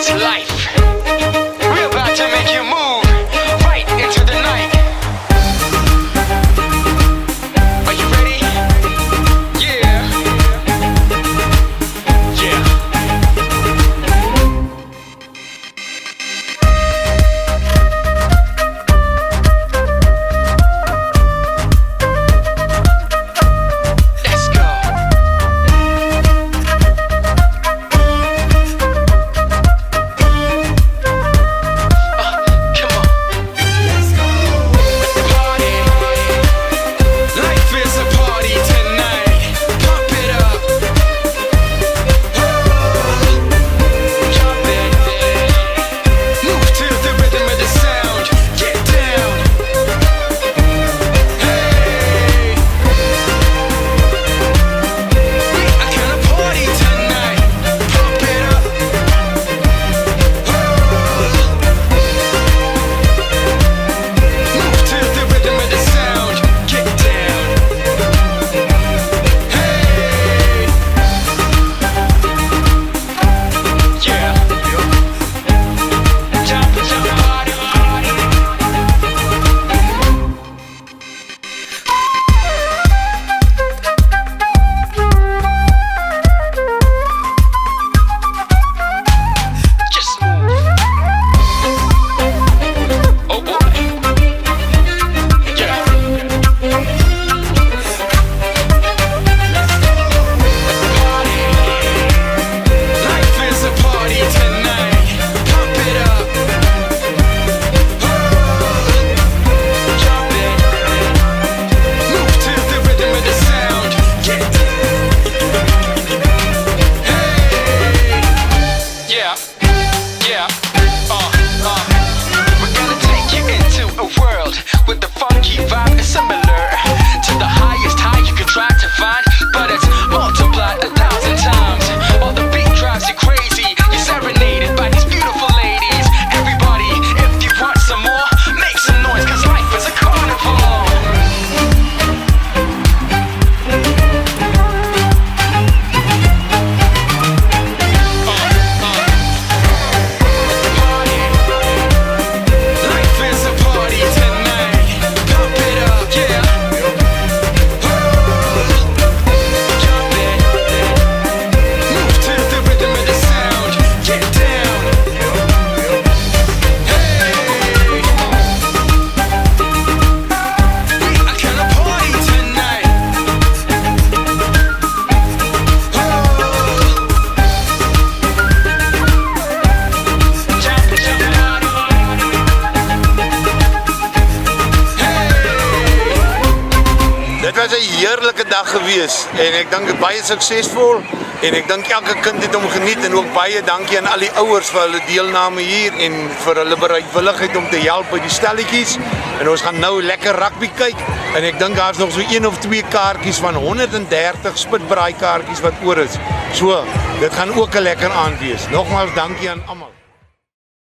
It's life. We're about to make you move right into the night. Are you ready? Yeah. Yeah. Let's go. Come on. Let's go. Party. Life is a party tonight. Pump it up. Jump it. Move to the rhythm of the sound. Get down. Hey. We are gonna party tonight. Pump it up. Move to the rhythm of the sound. Get down. Hey. Yeah. Jump, jump, party, party. Just move. Oh boy. Yeah. Party. Life is a party tonight. Pump it up. Jump it. Move to the rhythm of the sound. Get hey. Yeah. Yeah. We're gonna take you into a world with the funky vibe is similar to the highest high you could try to find, but it's multiplied 1,000 times. While the beat drives you crazy, you're serenaded by these beautiful ladies. Everybody, if you want some more, make some noise, 'cause life is a carnival. Party. Life is a party tonight. Pump it up, yeah. Jump it. Move to the rhythm of the sound. Get down. Hey. We are gonna party tonight. Jump, jump, party. Dit was 'n heerlike dag gewees en ek dink dit baie suksesvol en ek dink elke kind het hom geniet en ook baie dankie aan al die ouers vir hulle deelname hier en vir hulle bereidwilligheid om te help by die stelletjies. En ons gaan nou lekker rugby kyk en ek dink daar's nog so 1 of 2 kaartjies van 130 spitbraai kaartjies wat oor is. So, dit gaan ook 'n lekker aand wees. Nogmaals dankie aan almal.